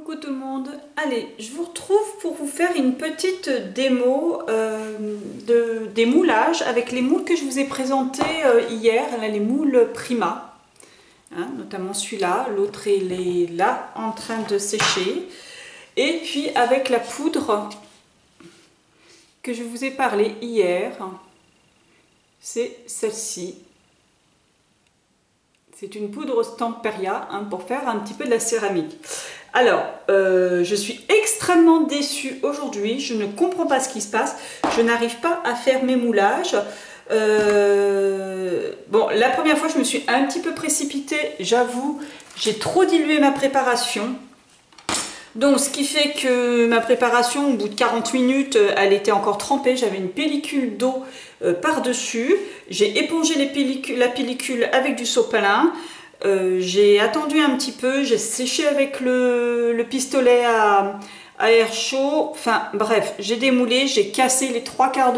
Coucou tout le monde, allez, je vous retrouve pour vous faire une petite démo des moulages avec les moules que je vous ai présentés hier, là, les moules Prima, hein, notamment celui-là, l'autre il est là en train de sécher, et puis avec la poudre que je vous ai parlé hier, c'est celle-ci. C'est une poudre Stamperia hein, pour faire un petit peu de la céramique. Alors, je suis extrêmement déçue aujourd'hui. Je ne comprends pas ce qui se passe. Je n'arrive pas à faire mes moulages. Bon, la première fois, je me suis un petit peu précipitée. J'avoue, j'ai trop dilué ma préparation. Donc, ce qui fait que ma préparation, au bout de 40 minutes, elle était encore trempée. J'avais une pellicule d'eau par-dessus. J'ai épongé la pellicule avec du sopalin. J'ai attendu un petit peu. J'ai séché avec le pistolet à air chaud. Enfin, bref, j'ai démoulé. J'ai cassé les 3/4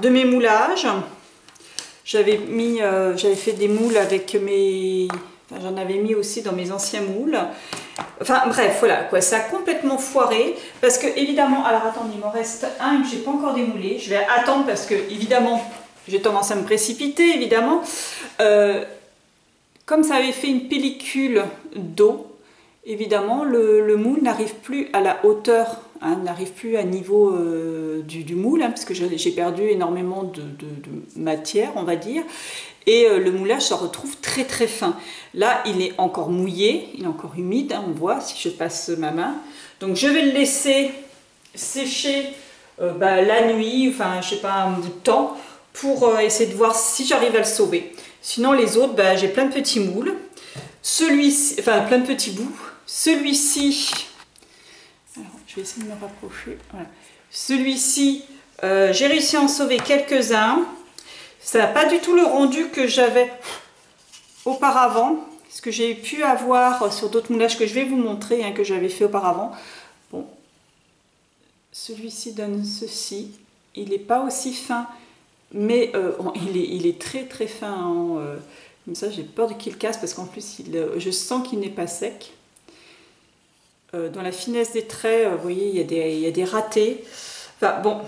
de mes moulages. J'avais fait des moules avec mes... Enfin, j'en avais mis aussi dans mes anciens moules. Enfin bref, voilà quoi, ça a complètement foiré parce que évidemment, alors attendez, il m'en reste un que j'ai pas encore démoulé. Je vais attendre parce que évidemment, j'ai tendance à me précipiter évidemment. Comme ça avait fait une pellicule d'eau, évidemment le moule n'arrive plus à la hauteur, hein, n'arrive plus à niveau du moule, hein, parce que j'ai perdu énormément de matière, on va dire. Et le moulage se retrouve très très fin. Là, il est encore mouillé, il est encore humide, hein, on voit si je passe ma main. Donc je vais le laisser sécher la nuit, enfin je sais pas, un bout de temps, pour essayer de voir si j'arrive à le sauver. Sinon les autres, j'ai plein de petits moules. Celui-ci, enfin plein de petits bouts. Celui-ci, alors je vais essayer de me rapprocher. Voilà. Celui-ci, j'ai réussi à en sauver quelques-uns. Ça n'a pas du tout le rendu que j'avais auparavant, ce que j'ai pu avoir sur d'autres moulages que je vais vous montrer, hein, que j'avais fait auparavant. Bon, celui-ci donne ceci. Il n'est pas aussi fin, mais il est très très fin. Hein, comme ça, j'ai peur qu'il casse parce qu'en plus, je sens qu'il n'est pas sec. Dans la finesse des traits, vous voyez, il y a des ratés. Enfin bon.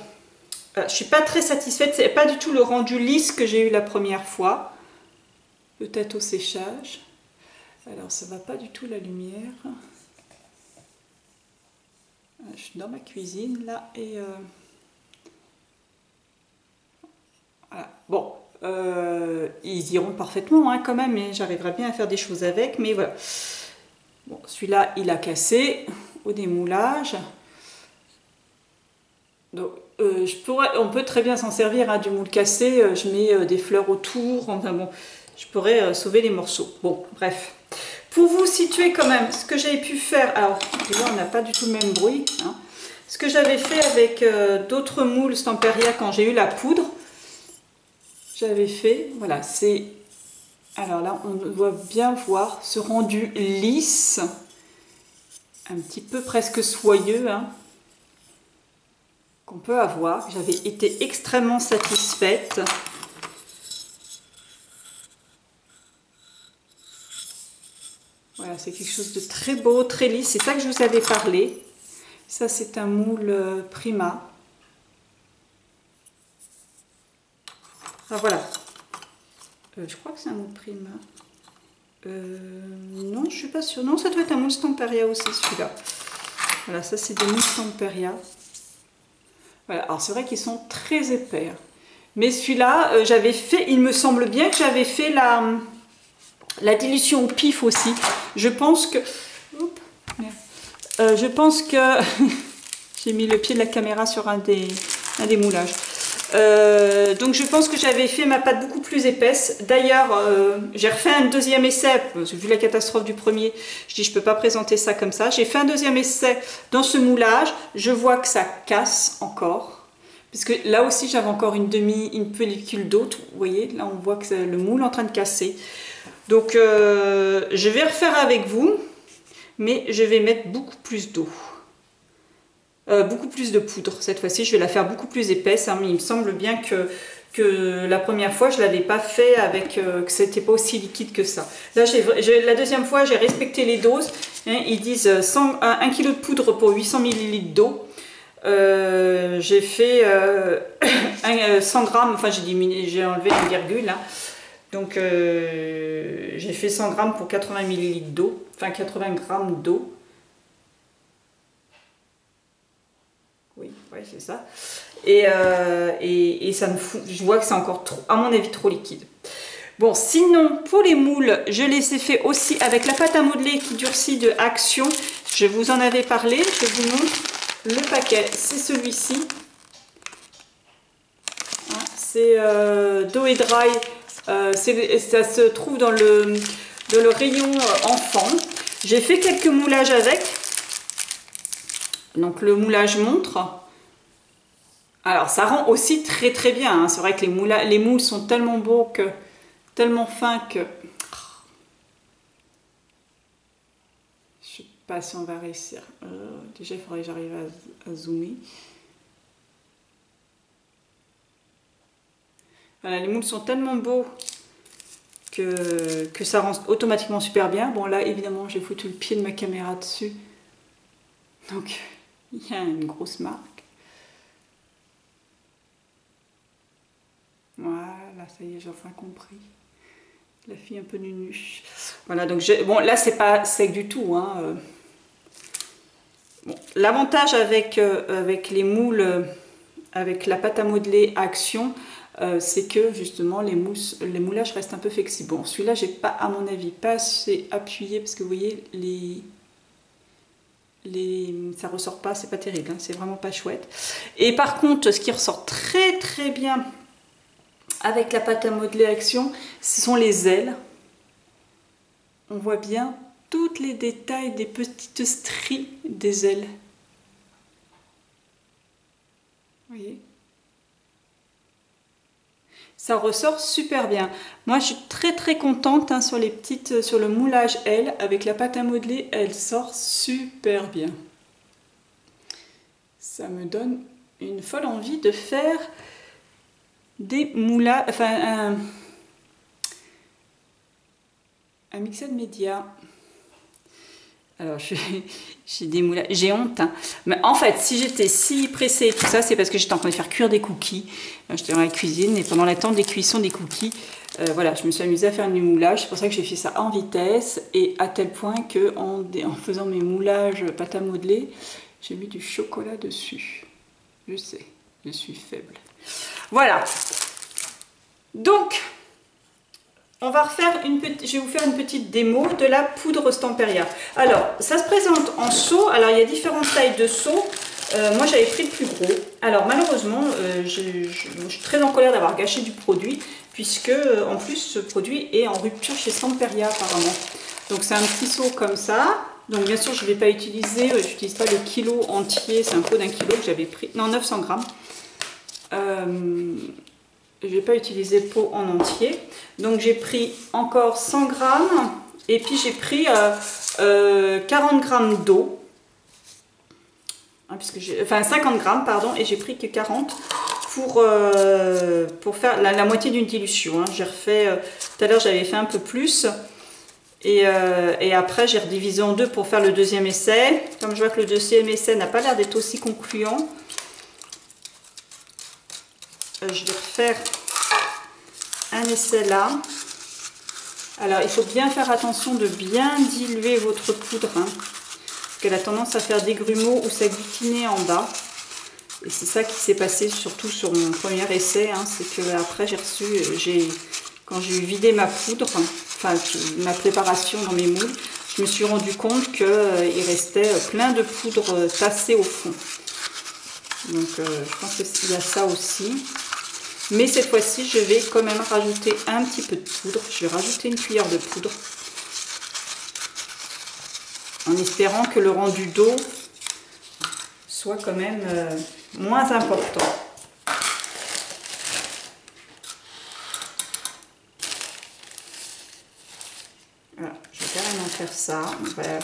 Je ne suis pas très satisfaite, c'est pas du tout le rendu lisse que j'ai eu la première fois. Peut-être au séchage. Alors ça va pas du tout la lumière. Je suis dans ma cuisine là et voilà. Bon, ils iront parfaitement hein, quand même, mais j'arriverai bien à faire des choses avec. Mais voilà. Bon, celui-là il a cassé au démoulage. Donc, on peut très bien s'en servir hein, du moule cassé, je mets des fleurs autour, enfin bon, je pourrais sauver les morceaux. Bon, bref. Pour vous situer quand même, ce que j'avais pu faire, alors déjà on n'a pas du tout le même bruit, hein. Ce que j'avais fait avec d'autres moules Stamperia quand j'ai eu la poudre, j'avais fait, voilà, c'est, alors là on doit bien voir ce rendu lisse, un petit peu presque soyeux, hein, qu'on peut avoir. J'avais été extrêmement satisfaite. Voilà, c'est quelque chose de très beau, très lisse. C'est ça que je vous avais parlé. Ça, c'est un moule Prima. Ah, voilà. Je crois que c'est un moule Prima. Non, je suis pas sûre. Non, ça doit être un moule Stamperia aussi, celui-là. Voilà, ça, c'est des moules Stamperia. Voilà, alors c'est vrai qu'ils sont très épais. Hein. Mais celui-là, j'avais fait, il me semble bien que j'avais fait la dilution au pif aussi. Je pense que... Oups, merde. Je pense que... J'ai mis le pied de la caméra sur un des moulages. Donc je pense que j'avais fait ma pâte beaucoup plus épaisse. D'ailleurs, j'ai refait un deuxième essai. Vu la catastrophe du premier, je dis je peux pas présenter ça comme ça. J'ai fait un deuxième essai dans ce moulage. Je vois que ça casse encore. Parce que là aussi j'avais encore une pellicule d'eau. Vous voyez, là on voit que le moule est en train de casser. Donc je vais refaire avec vous. Mais je vais mettre beaucoup plus d'eau. Beaucoup plus de poudre cette fois-ci, je vais la faire beaucoup plus épaisse, hein, mais il me semble bien que que la première fois je l'avais pas fait avec, que c'était pas aussi liquide que ça. Là, la deuxième fois, j'ai respecté les doses. Hein, ils disent 1 kg de poudre pour 800 ml d'eau. J'ai fait 100 grammes, enfin j'ai diminué, j'ai enlevé une virgule. Hein. Donc j'ai fait 100 grammes pour 80 ml d'eau, enfin 80 grammes d'eau. Oui, ouais, c'est ça. Et ça me fout, je vois que c'est encore trop, à mon avis, trop liquide. Bon, sinon, pour les moules, je les ai fait aussi avec la pâte à modeler qui durcit de Action. Je vous en avais parlé, je vous montre le paquet. C'est celui-ci. C'est Dough & Dry. Ça se trouve dans le rayon enfant. J'ai fait quelques moulages avec. Donc le moulage montre. Alors ça rend aussi très très bien. Hein. C'est vrai que les moules sont tellement beaux, tellement fins que... Je sais pas si on va réussir. Déjà il faudrait que j'arrive à zoomer. Voilà, les moules sont tellement beaux que ça rend automatiquement super bien. Bon là évidemment j'ai foutu le pied de ma caméra dessus. Donc il y a une grosse marque. Voilà, ça y est, j'ai enfin compris. La fille un peu nunuche. Voilà, donc bon, là c'est pas sec du tout. Hein. Bon, l'avantage avec les moules, avec la pâte à modeler Action, c'est que justement les moulages restent un peu flexibles. Bon, celui-là, j'ai pas, à mon avis, pas assez appuyé parce que vous voyez, ça ressort pas, c'est pas terrible, hein, c'est vraiment pas chouette. Et par contre, ce qui ressort très très bien avec la pâte à modeler Action, ce sont les ailes. On voit bien tous les détails des petites stries des ailes. Vous voyez ? Ça ressort super bien. Moi, je suis très très contente hein, sur le moulage ailes avec la pâte à modeler. Elle sort super bien. Ça me donne une folle envie de faire des moulages, enfin un mixed média. Alors j'ai des moulages, j'ai honte. Hein. Mais en fait, si j'étais si pressée et tout ça, c'est parce que j'étais en train de faire cuire des cookies. J'étais dans la cuisine et pendant l'attente des cuissons des cookies, voilà, je me suis amusée à faire du moulage. C'est pour ça que j'ai fait ça en vitesse et à tel point que en faisant mes moulages pâte à modeler, j'ai mis du chocolat dessus. Je sais, je suis faible. Voilà. Donc, je vais vous faire une petite démo de la poudre Stamperia. Alors, ça se présente en seau. Alors, il y a différentes tailles de seaux. Moi, j'avais pris le plus gros. Alors, malheureusement, je suis très en colère d'avoir gâché du produit, puisque, en plus, ce produit est en rupture chez Stamperia, apparemment. Donc, c'est un petit seau comme ça. Donc, bien sûr, je ne vais pas utiliser, je n'utilise pas le kilo entier. C'est un pot d'1 kilo que j'avais pris. Non, 900 grammes. Je ne vais pas utiliser le pot en entier. Donc j'ai pris encore 100 grammes et puis j'ai pris 40 grammes d'eau. Hein, enfin 50 grammes, pardon, et j'ai pris que 40 pour faire la moitié d'une dilution. Hein. J'ai refait, tout à l'heure j'avais fait un peu plus. Et après j'ai redivisé en deux pour faire le deuxième essai. Comme je vois que le deuxième essai n'a pas l'air d'être aussi concluant. Je vais refaire un essai là. Alors il faut bien faire attention de bien diluer votre poudre hein, parce qu'elle a tendance à faire des grumeaux ou s'agglutiner en bas. Et c'est ça qui s'est passé surtout sur mon premier essai. Hein, c'est que après quand j'ai vidé ma poudre, enfin ma préparation dans mes moules, je me suis rendu compte qu'il restait plein de poudre tassée au fond. Donc je pense qu'il y a ça aussi. Mais cette fois-ci, je vais quand même rajouter un petit peu de poudre. Je vais rajouter une cuillère de poudre. En espérant que le rendu d'eau soit quand même moins important. Voilà, je vais carrément faire ça. Voilà.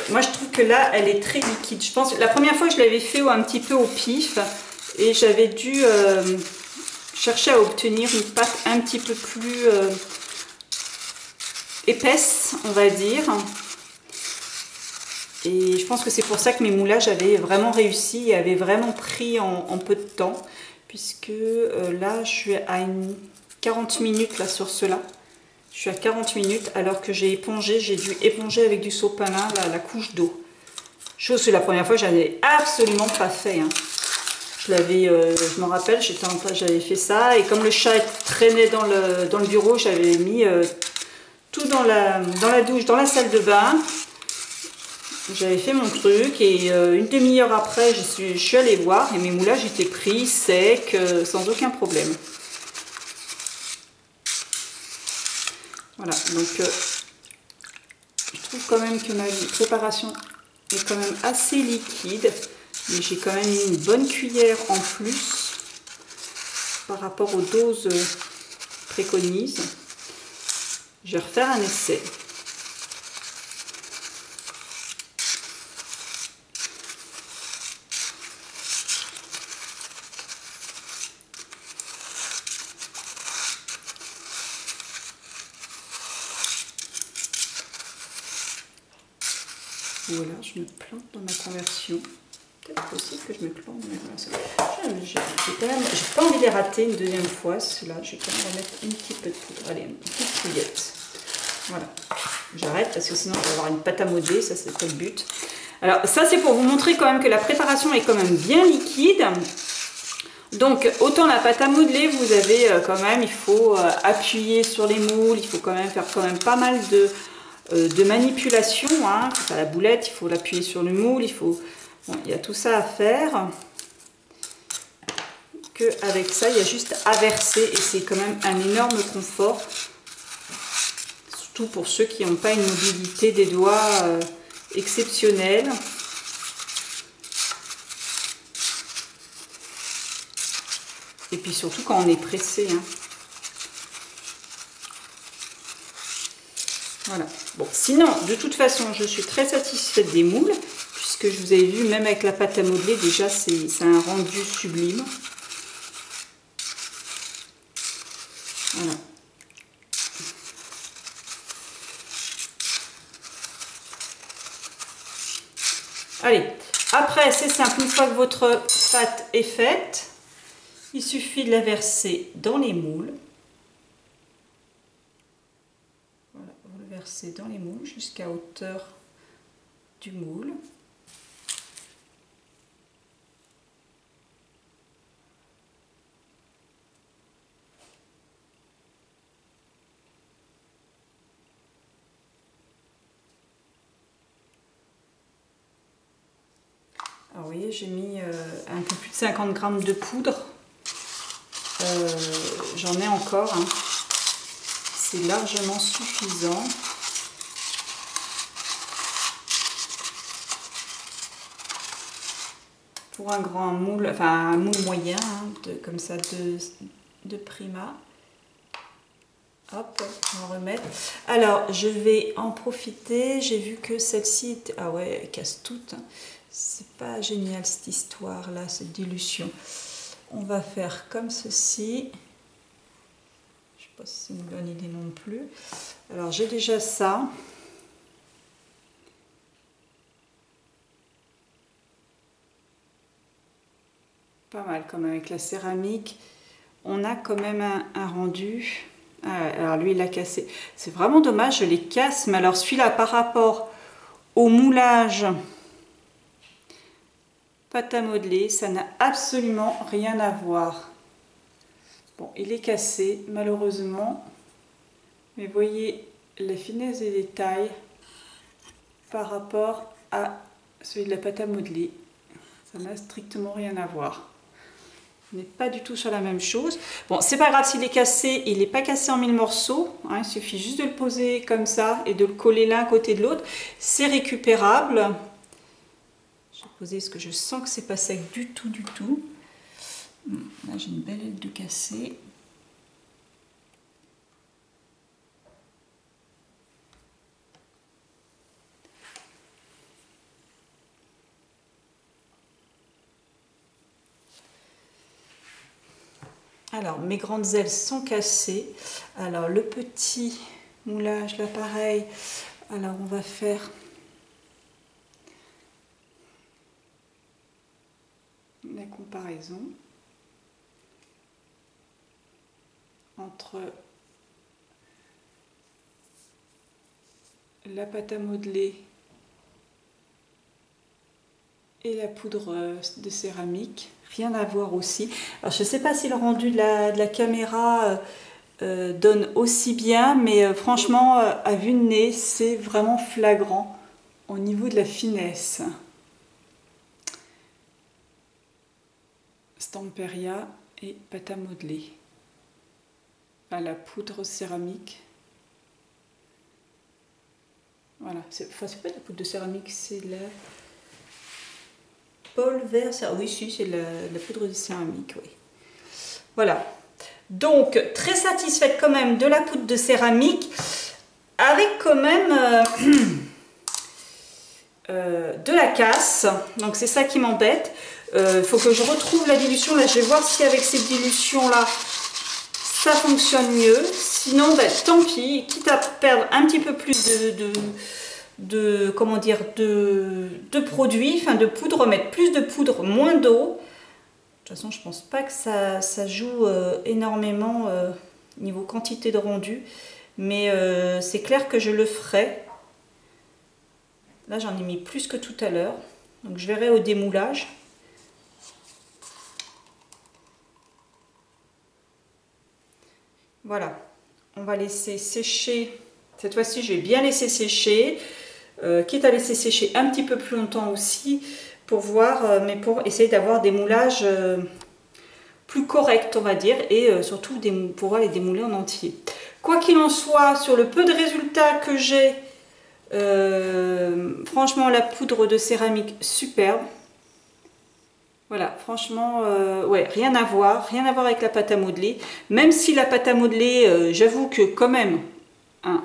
Moi, je trouve que là, elle est très liquide. Je pense que la première fois, je l'avais fait un petit peu au pif. Et j'avais dû... cherchais à obtenir une pâte un petit peu plus épaisse, on va dire. Et je pense que c'est pour ça que mes moulages avaient vraiment réussi et avaient vraiment pris en peu de temps. Puisque là, je suis à 40 minutes là, sur cela. Je suis à 40 minutes alors que j'ai dû éponger avec du sopalin la couche d'eau. Chose que la première fois, je n'avais absolument pas fait. Hein. Je m'en rappelle, j'avais fait ça. Et comme le chat traînait dans le bureau, j'avais mis tout dans la douche, dans la salle de bain. J'avais fait mon truc et une demi-heure après, je suis allée voir et mes moulages étaient pris, secs, sans aucun problème. Voilà, donc je trouve quand même que ma préparation est quand même assez liquide. Mais j'ai quand même mis une bonne cuillère en plus par rapport aux doses préconisées. Je vais refaire un essai. Voilà, je me plante dans ma conversion. Peut-être possible que je me plante dans ma conversion. J'ai pas envie de les rater une deuxième fois. Cela, je vais quand même remettre un petit peu de poudre. Allez, une petite cuillette. Voilà. J'arrête parce que sinon, je vais avoir une pâte à modeler. Ça, c'est pas le but. Alors, ça, c'est pour vous montrer quand même que la préparation est quand même bien liquide. Donc, autant la pâte à modeler, vous avez quand même, il faut appuyer sur les moules. Il faut quand même faire quand même pas mal de manipulation, hein. À la boulette, il faut l'appuyer sur le moule, bon, il y a tout ça à faire. Que avec ça, il y a juste à verser et c'est quand même un énorme confort, surtout pour ceux qui n'ont pas une mobilité des doigts exceptionnelle. Et puis surtout quand on est pressé, hein. Voilà. Bon, sinon, de toute façon, je suis très satisfaite des moules, puisque je vous avais vu, même avec la pâte à modeler, déjà, c'est un rendu sublime. Voilà. Allez, après, c'est simple, une fois que votre pâte est faite, il suffit de la verser dans les moules. Verser dans les moules jusqu'à hauteur du moule. Alors vous voyez, j'ai mis un peu plus de 50 grammes de poudre. J'en ai encore, hein. C'est largement suffisant. Pour un grand moule, enfin un moule moyen, hein, comme ça de prima. Hop, on va remettre. Alors, je vais en profiter. J'ai vu que celle-ci était... Ah ouais, elle casse toutes. C'est pas génial cette histoire-là, cette dilution. On va faire comme ceci. Je sais pas si c'est une bonne idée non plus. Alors, j'ai déjà ça. Pas mal, comme avec la céramique. On a quand même un rendu. Ah, alors lui, il a cassé. C'est vraiment dommage, je les casse. Mais alors celui-là, par rapport au moulage pâte à modeler, ça n'a absolument rien à voir. Bon, il est cassé, malheureusement. Mais voyez la finesse des détails par rapport à celui de la pâte à modeler. Ça n'a strictement rien à voir. On n'est pas du tout sur la même chose. Bon, c'est pas grave s'il est cassé, il n'est pas cassé en 1000 morceaux. Hein, il suffit juste de le poser comme ça et de le coller l'un à côté de l'autre. C'est récupérable. Je vais poser parce que je sens que c'est pas sec du tout, du tout. Là, j'ai une belle aile de cassé. Alors, mes grandes ailes sont cassées. Alors, le petit moulage, là, pareil. Alors, on va faire la comparaison entre la pâte à modeler et la poudre de céramique. Rien à voir aussi. Alors, je ne sais pas si le rendu de la caméra donne aussi bien, mais franchement, à vue de nez, c'est vraiment flagrant au niveau de la finesse. Stamperia et pâte à modeler. Enfin, la poudre céramique. Voilà, c'est pas de la poudre de céramique, c'est la Paul vert. Oui, si, c'est la poudre de céramique, oui. Voilà. Donc, très satisfaite quand même de la poudre de céramique, avec quand même de la casse. Donc, c'est ça qui m'embête. Il faut que je retrouve la dilution. Là, je vais voir si avec cette dilution-là, ça fonctionne mieux. Sinon, ben, tant pis, quitte à perdre un petit peu plus comment dire, de produits, enfin de poudre, mettre plus de poudre, moins d'eau. De toute façon, je pense pas que ça joue énormément niveau quantité de rendu, mais c'est clair que je le ferai. Là, j'en ai mis plus que tout à l'heure, donc je verrai au démoulage. Voilà, on va laisser sécher. Cette fois-ci, je vais bien laisser sécher, quitte à laisser sécher un petit peu plus longtemps aussi, pour voir, mais pour essayer d'avoir des moulages plus corrects, on va dire, et surtout pouvoir les démouler en entier. Quoi qu'il en soit, sur le peu de résultats que j'ai, franchement, la poudre de céramique, superbe. Voilà, franchement, ouais, rien à voir avec la pâte à modeler. Même si la pâte à modeler, j'avoue que quand même, hein,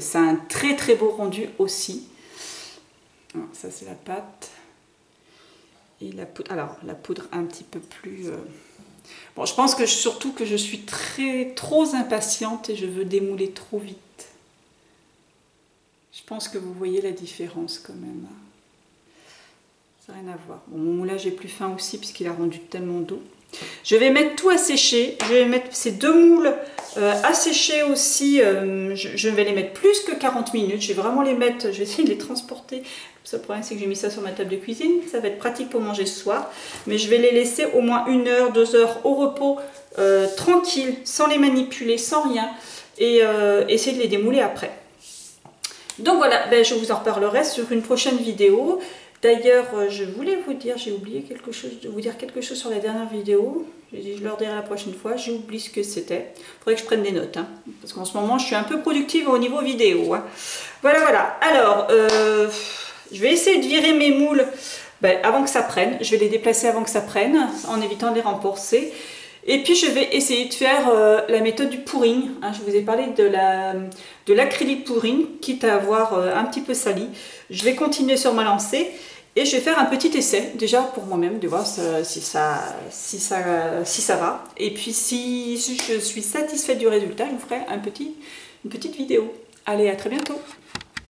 ça a un très très beau rendu aussi. Alors, ça c'est la pâte. Et la poudre, alors la poudre un petit peu plus... Bon, je pense que surtout que je suis trop impatiente et je veux démouler trop vite. Je pense que vous voyez la différence quand même. Ça n'a rien à voir. Bon, mon moulage est plus fin aussi puisqu'il a rendu tellement d'eau. Je vais mettre tout à sécher. Je vais mettre ces deux moules à sécher aussi. Je vais les mettre plus que 40 minutes. Je vais vraiment les mettre, je vais essayer de les transporter. Le seul problème, c'est que j'ai mis ça sur ma table de cuisine. Ça va être pratique pour manger ce soir. Mais je vais les laisser au moins 1 heure, 2 heures au repos, tranquille, sans les manipuler, sans rien. Et essayer de les démouler après. Donc voilà, ben, je vous en reparlerai sur une prochaine vidéo. D'ailleurs, je voulais vous dire, j'ai oublié quelque chose, de vous dire quelque chose sur la dernière vidéo. J'ai dit, je leur dirai la prochaine fois, j'ai oublié ce que c'était. Il faudrait que je prenne des notes, hein, parce qu'en ce moment, je suis un peu productive au niveau vidéo. Hein. Voilà, voilà. Alors, je vais essayer de virer mes moules avant que ça prenne. Je vais les déplacer avant que ça prenne, en évitant de les renforcer. Et puis, je vais essayer de faire la méthode du pouring. Hein. Je vous ai parlé de l'acrylique pouring, quitte à avoir un petit peu sali. Je vais continuer sur ma lancée. Et je vais faire un petit essai, déjà pour moi-même, de voir si ça va. Et puis si je suis satisfaite du résultat, je vous ferai une petite vidéo. Allez, à très bientôt!